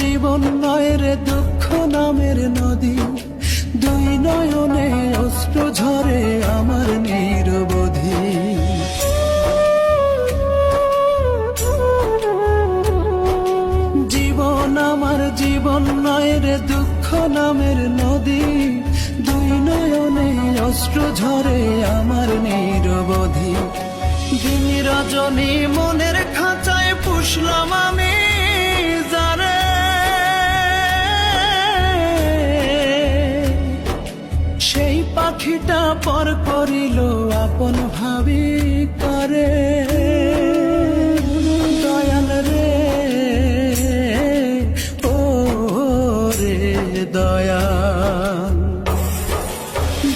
জীবন নয় রে দুঃখ নামের নদী, দুই নয়নে অশ্রু ঝরে আমার নিরবধি। জীবন আমার জীবন নয় রে দুঃখ নামের নদী, দুই নয়নে অশ্রু ঝরে আমার নিরবধি। দিন রজনী মনের খাঁচায় পুষলাম আমি যারে, সেই পাখিটা পর করিল আপন ভাবি করে। দয়াল রে ও রে দয়াল,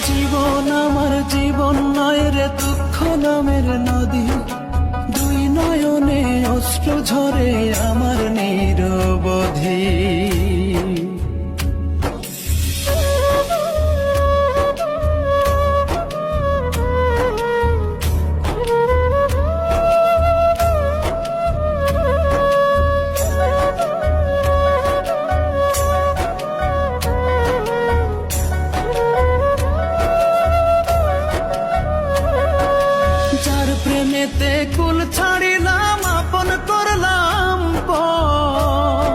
জীবন আমার জীবন নয় রে দুঃখ নামের নদী, দুই নয়নে অশ্রু ঝরে আমার নিরবধি। যার প্রেমেতে কুল ছাড়িলাম আপন করলাম পর,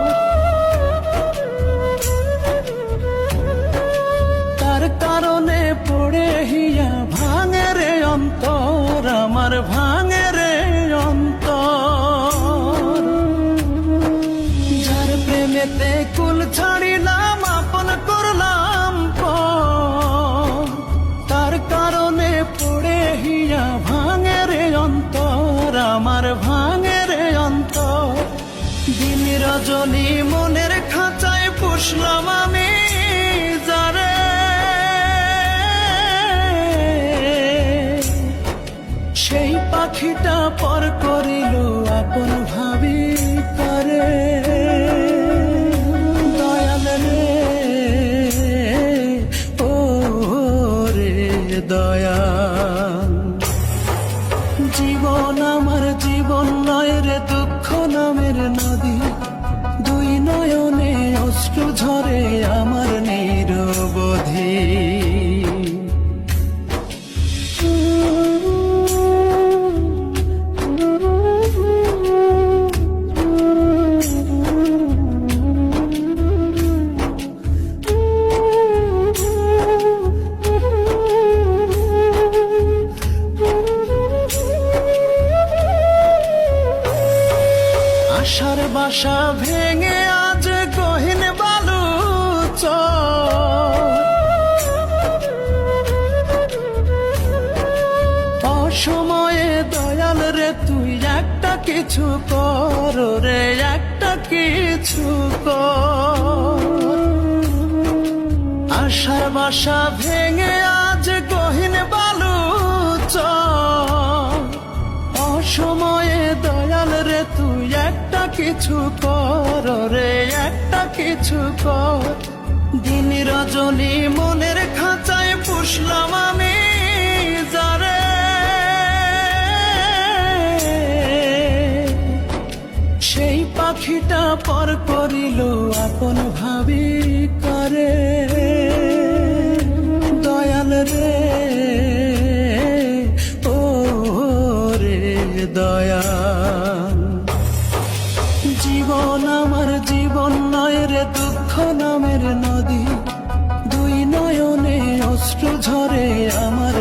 তার কারণে পড়ে হিয়া ভাঙে রে অন্তর আমার, ভাঙে রে অন্তর। যার প্রেমেতে কুল ছাড়িলাম আপন করলাম পর, তার কারণে পড়ে হিয়া ভাঙে রে অন্তর আমার, ভাঙে রে অন্তর। দিন রজনী মনের খাঁচায় পুষলাম আমি যারে, সেই পাখিটা পর করিল আপন ভাবি করে। দয়াল রে ও রে দয়াল, জীবন আমার জীবন নয় রে দুঃখ নামের নদী, দুই নয়নে অশ্রু ঝরে আমার নিরবধি। আশার বাসা ভেঙে আজ গহীন বালু চর, অসময়ে দয়াল রে তুই একটা কিছু কর রে, একটা কিছু কর। আশার বাসা ভেঙে আজ গহীন বালু চর, অসময়ে দয়াল রে তুই একটা কিছু কর রে, একটা কিছু কর। দিন রজনী মনের খাঁচায় পুষলাম আমি যারে, সেই পাখিটা পর করিল আপন ভাবি করে। দয়াল রে ও রে দয়াল, জীবন আমার জীবন নয় রে দুঃখ নামের নদী, দুই নয়নে অশ্রু ঝরে আমার